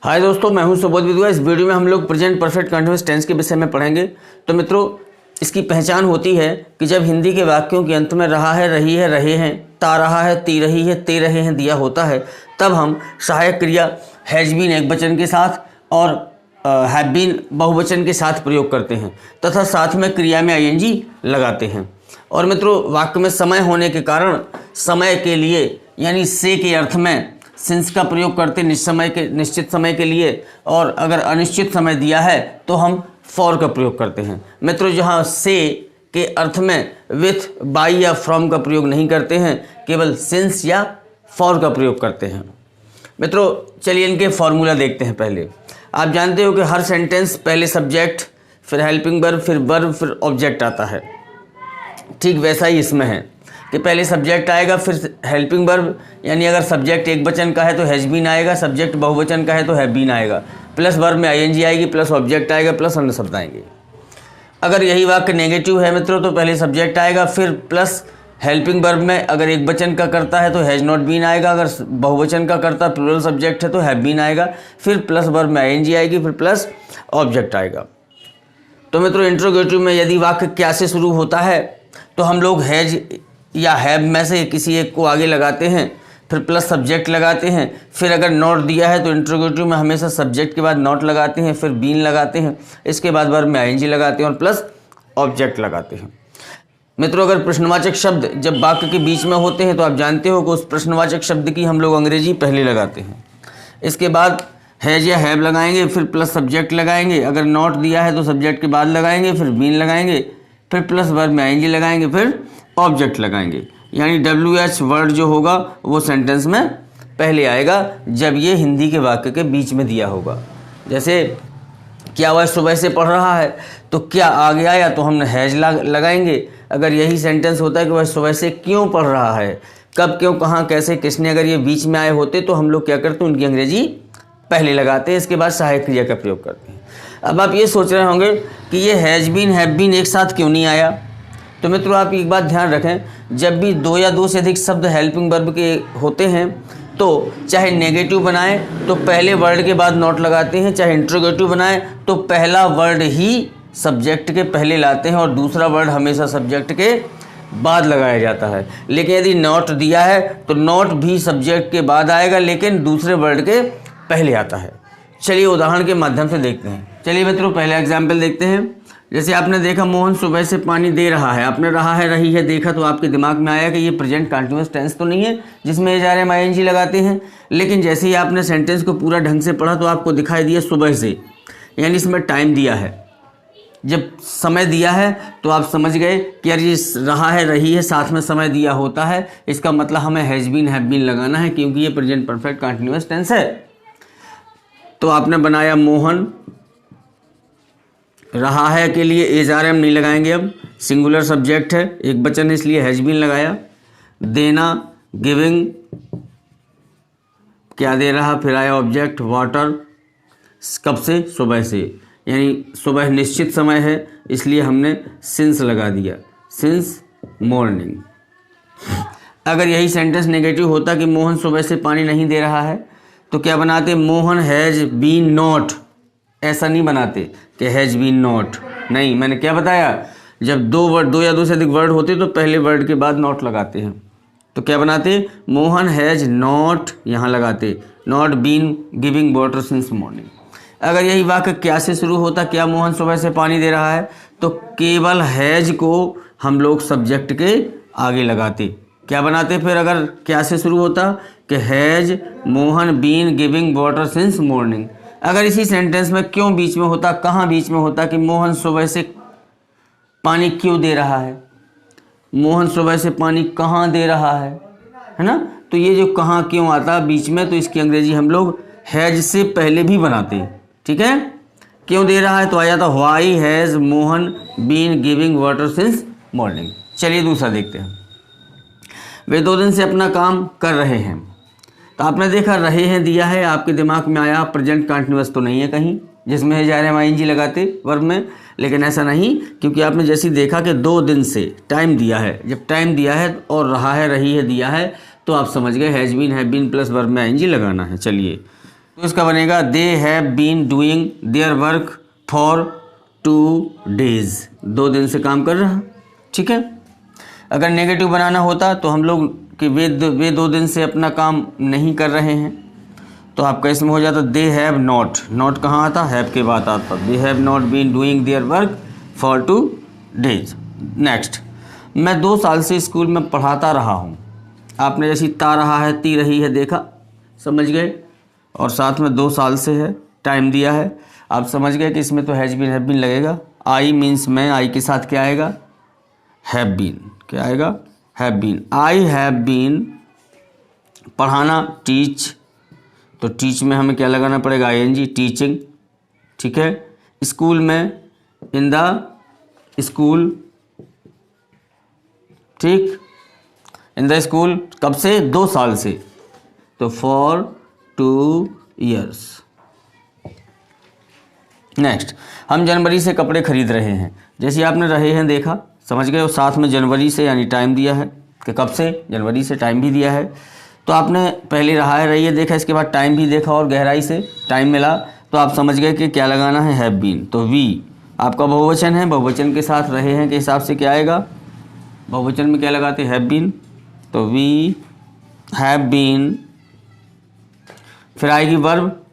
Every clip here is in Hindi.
हाय दोस्तों, मैं हूं सुबोध विद्वा। इस वीडियो में हम लोग प्रेजेंट परफेक्ट कंटिन्यूअस टेंस के विषय में पढ़ेंगे। तो मित्रों, इसकी पहचान होती है कि जब हिंदी के वाक्यों के अंत में रहा है, रही है, रहे हैं, ता रहा है, ती रही है, ते रहे हैं दिया होता है, तब हम सहायक क्रिया हैज बीन एक वचन के साथ और हैव बीन बहुवचन के साथ प्रयोग करते हैं तथा साथ में क्रिया में आईएनजी लगाते हैं। और मित्रों, वाक्य में समय होने के कारण समय के लिए यानी से के अर्थ में सिंस का प्रयोग करते निश्चित समय के लिए, और अगर अनिश्चित समय दिया है तो हम फॉर का प्रयोग करते हैं। मित्रों, जहाँ से के अर्थ में विथ, बाय या फ्रॉम का प्रयोग नहीं करते हैं, केवल सिंस या फॉर का प्रयोग करते हैं। मित्रों, चलिए इनके फॉर्मूला देखते हैं। पहले आप जानते हो कि हर सेंटेंस पहले सब्जेक्ट, फिर हेल्पिंग वर्ब, फिर वर्ब, फिर ऑब्जेक्ट आता है। ठीक वैसा ही इसमें है कि पहले सब्जेक्ट आएगा, फिर हेल्पिंग वर्ब, यानी अगर सब्जेक्ट एक वचन का है तो हैज बीन आएगा, सब्जेक्ट बहुवचन का है तो हैव बीन आएगा, प्लस वर्ब में आईएनजी आएगी, प्लस ऑब्जेक्ट आएगा, प्लस अन्य शब्द आएंगे। अगर यही वाक्य नेगेटिव है मित्रों तो पहले सब्जेक्ट आएगा, फिर प्लस हेल्पिंग वर्ब में अगर एक वचन का करता है तो हैज नॉट बीन आएगा, अगर बहुवचन का करता प्लूरल सब्जेक्ट है तो हैव बीन आएगा, फिर प्लस वर्ब में आईएनजी आएगी, फिर प्लस ऑब्जेक्ट आएगा। तो मित्रों, इंट्रोगेटिव में यदि वाक्य क्या से शुरू होता है तो हम लोग हैज या हैव में से किसी एक को आगे लगाते हैं, फिर प्लस सब्जेक्ट लगाते हैं। फिर अगर नॉट दिया है तो इंट्रोगेटिव में हमेशा सब्जेक्ट के बाद नॉट लगाते हैं, फिर बीन लगाते हैं, इसके बाद वर्ब में आईएनजी लगाते हैं और प्लस ऑब्जेक्ट लगाते हैं। मित्रों, अगर प्रश्नवाचक शब्द जब वाक्य के बीच में होते हैं तो आप जानते हो कि उस प्रश्नवाचक शब्द की हम लोग अंग्रेजी पहले लगाते हैं, इसके बाद हैज या हैव लगाएंगे, फिर प्लस सब्जेक्ट लगाएंगे। अगर नॉट दिया है तो सब्जेक्ट के बाद लगाएंगे, फिर बीन लगाएंगे, फिर प्लस वर्ब में आईएनजी लगाएंगे, फिर ऑब्जेक्ट लगाएंगे। यानी WH वर्ड जो होगा वो सेंटेंस में पहले आएगा जब ये हिंदी के वाक्य के बीच में दिया होगा। जैसे क्या वह सुबह से पढ़ रहा है तो क्या आगे आया तो हमने हैज लगाएंगे। अगर यही सेंटेंस होता है कि वह सुबह से क्यों पढ़ रहा है, कब, क्यों, कहाँ, कैसे, किसने, अगर ये बीच में आए होते तो हम लोग क्या करते हैं, उनकी अंग्रेजी पहले लगाते हैं, इसके बाद सहायक क्रिया का प्रयोग करते हैं। अब आप ये सोच रहे होंगे कि ये हैज बीन, हैव बीन एक साथ क्यों नहीं आया। तो मित्रों, आप एक बात ध्यान रखें, जब भी दो या दो से अधिक शब्द हेल्पिंग वर्ब के होते हैं तो चाहे नेगेटिव बनाएं तो पहले वर्ड के बाद नॉट लगाते हैं, चाहे इंट्रोगेटिव बनाएं तो पहला वर्ड ही सब्जेक्ट के पहले लाते हैं और दूसरा वर्ड हमेशा सब्जेक्ट के बाद लगाया जाता है। लेकिन यदि नॉट दिया है तो नॉट भी सब्जेक्ट के बाद आएगा लेकिन दूसरे वर्ड के पहले आता है। चलिए उदाहरण के माध्यम से देखते हैं। चलिए मित्रों, पहला एग्जाम्पल देखते हैं। जैसे आपने देखा मोहन सुबह से पानी दे रहा है, आपने रहा है, रही है देखा तो आपके दिमाग में आया कि ये प्रेजेंट कंटिन्यूअस टेंस तो नहीं है जिसमें एज आर एम आईएनजी लगाते हैं। लेकिन जैसे ही आपने सेंटेंस को पूरा ढंग से पढ़ा तो आपको दिखाई दिया सुबह से, यानी इसमें टाइम दिया है। जब समय दिया है तो आप समझ गए कि यार ये रहा है, रही है, साथ में समय दिया होता है, इसका मतलब हमें हैज बीन, हैव बीन लगाना है क्योंकि ये प्रेजेंट परफेक्ट कंटिन्यूअस टेंस है। तो आपने बनाया मोहन, रहा है के लिए एज आर एम नहीं लगाएंगे, अब सिंगुलर सब्जेक्ट है, एक वचन है इसलिए हैज बीन लगाया। देना, गिविंग, क्या दे रहा, फिर आया ऑब्जेक्ट वाटर, कब से, सुबह से, यानी सुबह निश्चित समय है इसलिए हमने सिंस लगा दिया, सिंस मॉर्निंग। अगर यही सेंटेंस नेगेटिव होता कि मोहन सुबह से पानी नहीं दे रहा है तो क्या बनाते, मोहन हैज बीन नॉट, ऐसा नहीं बनाते कि हैज बीन नॉट, नहीं, मैंने क्या बताया, जब दो या दो से अधिक वर्ड होते तो पहले वर्ड के बाद नॉट लगाते हैं। तो क्या बनाते, मोहन हैज नॉट, यहाँ लगाते, not been giving water since morning. अगर यही वाक्य क्या से शुरू होता, क्या मोहन सुबह से पानी दे रहा है, तो केवल हैज को हम लोग सब्जेक्ट के आगे लगाते, क्या बनाते, फिर अगर क्या से शुरू होता कि has Mohan been giving water since morning. अगर इसी सेंटेंस में क्यों बीच में होता, कहाँ बीच में होता कि मोहन सुबह से पानी क्यों दे रहा है, मोहन सुबह से पानी कहाँ दे रहा है ना। तो ये जो कहाँ क्यों आता बीच में, तो इसकी अंग्रेजी हम लोग हैज से पहले भी बनाते हैं। ठीक है, क्यों दे रहा है तो आ जाता why has Mohan been giving water since morning. चलिए दूसरा देखते हैं। वे 2 दिन से अपना काम कर रहे हैं, तो आपने देखा रहे हैं दिया है, आपके दिमाग में आया प्रेजेंट कंटिन्यूअस तो नहीं है कहीं जिसमें है जा रहे हैं आईएनजी लगाते वर्ब में, लेकिन ऐसा नहीं, क्योंकि आपने जैसे देखा कि 2 दिन से टाइम दिया है, जब टाइम दिया है और रहा है, रही है दिया है तो आप समझ गए has been, have been plus verb में आईएनजी लगाना है। चलिए तो इसका बनेगा they have been doing their work for 2 days, 2 दिन से काम कर रहा। ठीक है, अगर नेगेटिव बनाना होता तो हम लोग कि वे 2 दिन से अपना काम नहीं कर रहे हैं, तो आपका इसमें हो जाता दे हैव नॉट, नॉट कहाँ आता, हैव के बाद आता, they have not been doing their work for 2 days। Next, मैं 2 साल से स्कूल में पढ़ाता रहा हूँ। आपने जैसी ता रहा है ती रही है देखा, समझ गए, और साथ में 2 साल से है, टाइम दिया है, आप समझ गए कि इसमें तो हैज बीन हैव बीन लगेगा। आई मीन्स मैं, आई के साथ क्या आएगा, हैव बीन, क्या आएगा, have been. I have been, पढ़ाना टीच, तो टीच में हमें क्या लगाना पड़ेगा, आई एन जी, टीचिंग। ठीक है, स्कूल में, इन द स्कूल, ठीक, इन द स्कूल, कब से, 2 साल से, तो फॉर 2 years। नेक्स्ट, हम जनवरी से कपड़े खरीद रहे हैं। जैसे आपने रहे हैं देखा, समझ गए, और साथ में जनवरी से यानी टाइम दिया है कि कब से, जनवरी से, टाइम भी दिया है। तो आपने पहले रहा है रही है देखा, इसके बाद टाइम भी देखा और गहराई से टाइम मिला, तो आप समझ गए कि क्या लगाना है, हैव बीन। तो वी आपका बहुवचन है, बहुवचन के साथ रहे हैं के हिसाब से क्या आएगा, बहुवचन में क्या लगाते, हैव बीन, तो वी हैव बीन। फिर आएगी वर्ब,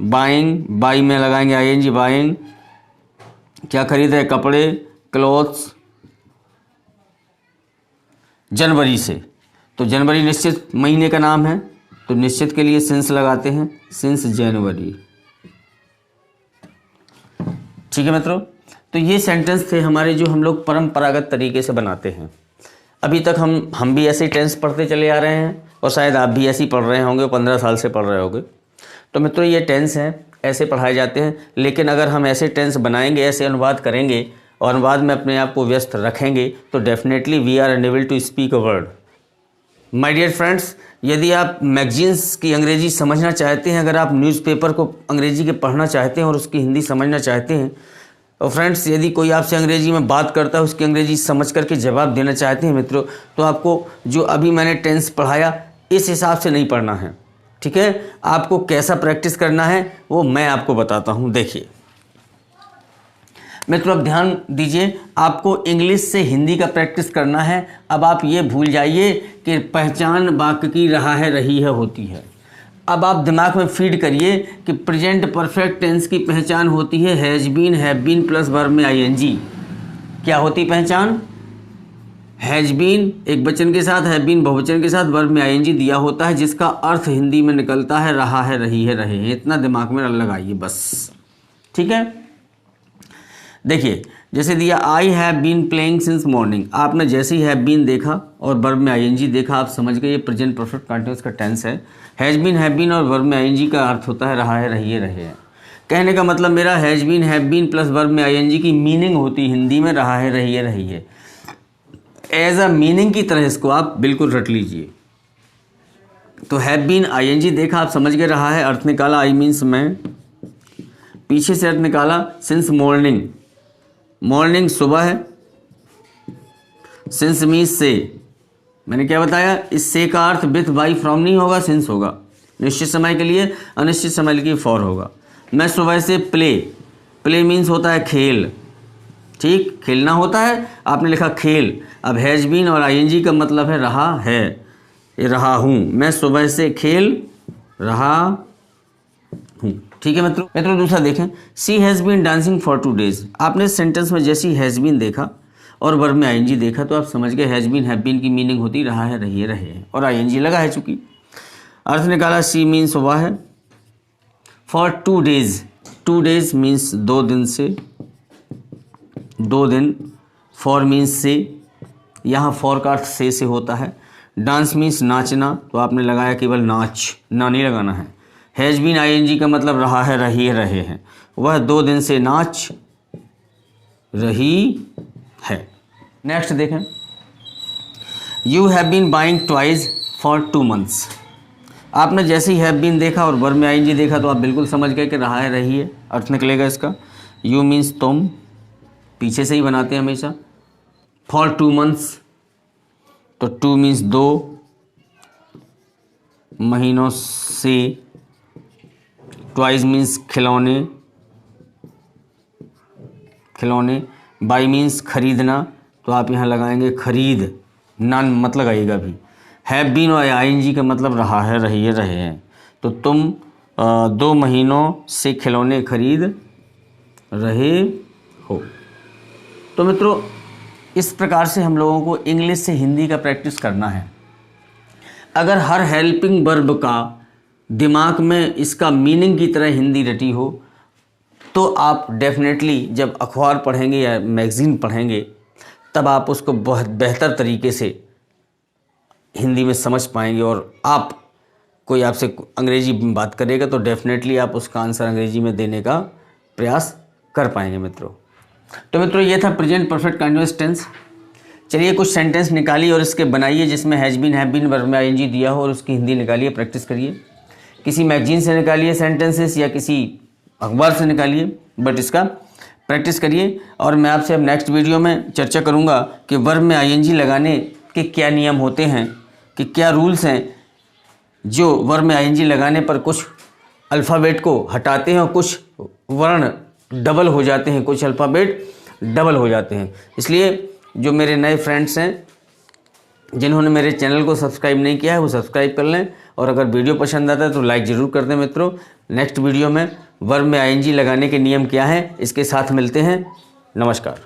बाइंग, बाई में लगाएंगे आई एन जी, बाइंग, क्या खरीद रहे, कपड़े, क्लोथ्स, जनवरी से, तो जनवरी निश्चित महीने का नाम है, तो निश्चित के लिए सिंस लगाते हैं, सिंस जनवरी। ठीक है मित्रों, तो ये सेंटेंस थे हमारे जो हम लोग परंपरागत तरीके से बनाते हैं। अभी तक हम भी ऐसे टेंस पढ़ते चले आ रहे हैं, और शायद आप भी ऐसे ही पढ़ रहे होंगे, 15 साल से पढ़ रहे होंगे। तो मित्रों ये टेंस हैं, ऐसे पढ़ाए जाते हैं। लेकिन अगर हम ऐसे टेंस बनाएंगे, ऐसे अनुवाद करेंगे और अनुवाद में अपने आप को व्यस्त रखेंगे, तो definitely we are unable to speak a word. My dear friends, यदि आप मैगजीन्स की अंग्रेजी समझना चाहते हैं, अगर आप न्यूज़पेपर को अंग्रेजी के पढ़ना चाहते हैं और उसकी हिंदी समझना चाहते हैं, और फ्रेंड्स यदि कोई आपसे अंग्रेजी में बात करता है, उसकी अंग्रेजी समझ करके जवाब देना चाहते हैं मित्रों, तो आपको जो अभी मैंने टेंस पढ़ाया इस हिसाब से नहीं पढ़ना है। ठीक है, आपको कैसा प्रैक्टिस करना है वो मैं आपको बताता हूँ। देखिए मित्रों, अब ध्यान दीजिए, आपको इंग्लिश से हिंदी का प्रैक्टिस करना है। अब आप ये भूल जाइए कि पहचान वाक्य की रहा है रही है होती है। अब आप दिमाग में फीड करिए कि प्रेजेंट परफेक्ट टेंस की पहचान होती है has been, have been plus verb में आईएनजी। क्या होती पहचान, हैज बीन एक वचन के साथ, हैव बीन बहुवचन के साथ, वर्ब में आईएनजी दिया होता है, जिसका अर्थ हिंदी में निकलता है रहा है, रही है, रहे हैं। इतना दिमाग में लगाइए बस। ठीक है, देखिए जैसे दिया I have been playing since morning. आपने जैसे ही हैव बीन देखा और वर्ब में आईएनजी देखा, आप समझ गए ये प्रेजेंट परफेक्ट कंटिन्यूअस का टेंस है। हैज बीन, हैव बीन और वर्ब में आईएनजी का अर्थ होता है रहा है, रही है, रहे हैं। कहने का मतलब मेरा has been, have been plus verb में आईएनजी की मीनिंग होती हिंदी में रहा है, रही है, रही है। एज अ मीनिंग की तरह इसको आप बिल्कुल रट लीजिए। तो हैव बीन आईएनजी देखा, आप समझ गए, रहा है, अर्थ निकाला, आई मीन्स मैं, पीछे से अर्थ निकाला, सिंस मॉर्निंग, मॉर्निंग सुबह है, सिंस मीन्स से, मैंने क्या बताया, इस से का अर्थ विथ, बाई, फ्रॉम नहीं होगा, सिंस होगा। निश्चित समय के लिए, अनिश्चित समय के लिए फॉर होगा। मैं सुबह से प्ले, प्ले मीन्स होता है खेल, ठीक, खेलना होता है, आपने लिखा खेल। अब हैज बीन और आईएनजी का मतलब है रहा है, ये रहा हूँ, मैं सुबह से खेल रहा हूँ। ठीक है मित्रों, दूसरा देखें, she has been dancing for 2 days। आपने सेंटेंस में जैसे ही हैज़ बीन देखा और वर्ब में आईएनजी देखा, तो आप समझ गए हैज़ बीन, हैव बीन की मीनिंग होती रहा है, रही है, रहे हैं, और आईएनजी लगा है चूंकि। अर्थ निकाला, सी मीन्स सुबह है, फॉर 2 days, 2 days मीन्स 2 दिन से, 2 दिन, फॉर मीन्स से, यहाँ फॉर का अर्थ से होता है। डांस मीन्स नाचना, तो आपने लगाया केवल नाच, ना नहीं लगाना है। हैज़ बीन आईएनजी का मतलब रहा है, रही है, रहे हैं। वह 2 दिन से नाच रही है। नेक्स्ट देखें, you have been buying toys for 2 months। आपने जैसे ही हैव बीन देखा और वर्ब में आईएनजी देखा, तो आप बिल्कुल समझ गए कि रहा है, रही है, अर्थ निकलेगा इसका। यू मीन्स तुम, पीछे से ही बनाते हैं हमेशा। फॉर 2 months, तो 2 मीन्स 2 महीनों से, ट्वाइस मीन्स खिलौने, खिलौने। बाई मीन्स खरीदना, तो आप यहाँ लगाएंगे खरीद, नॉन मत लगाइएगा भी। हैव बीन और आईएनजी का मतलब रहा है, रही है, रहे हैं। तो तुम 2 महीनों से खिलौने खरीद रहे हो। तो मित्रों, इस प्रकार से हम लोगों को इंग्लिश से हिंदी का प्रैक्टिस करना है। अगर हर हेल्पिंग वर्ब का दिमाग में इसका मीनिंग की तरह हिंदी रटी हो, तो आप डेफिनेटली जब अखबार पढ़ेंगे या मैगज़ीन पढ़ेंगे तब आप उसको बहुत बेहतर तरीके से हिंदी में समझ पाएंगे। और आप कोई आपसे अंग्रेजी में बात करेगा तो डेफिनेटली आप उसका आंसर अंग्रेजी में देने का प्रयास कर पाएंगे मित्रों। तो मित्रों, ये था प्रेजेंट परफेक्ट कंटीन्यूअस टेंस। चलिए कुछ सेंटेंस निकालिए और इसके बनाइए जिसमें has been, have been, verb में आईएनजी दिया हो, और उसकी हिंदी निकालिए, प्रैक्टिस करिए। किसी मैगजीन से निकालिए सेंटेंसेस या किसी अखबार से निकालिए, बट इसका प्रैक्टिस करिए। और मैं आपसे अब नेक्स्ट वीडियो में चर्चा करूंगा कि वर्ब में आईएनजी लगाने के क्या नियम होते हैं, कि क्या रूल्स हैं जो वर्ब में आईएनजी लगाने पर कुछ अल्फ़ाबेट को हटाते हैं और कुछ वर्ण डबल हो जाते हैं, कुछ अल्फ़ाबेट डबल हो जाते हैं। इसलिए जो मेरे नए फ्रेंड्स हैं जिन्होंने मेरे चैनल को सब्सक्राइब नहीं किया है वो सब्सक्राइब कर लें, और अगर वीडियो पसंद आता है तो लाइक ज़रूर कर दें मित्रों। नेक्स्ट वीडियो में वर्ब में आईएनजी लगाने के नियम क्या हैं इसके साथ मिलते हैं। नमस्कार।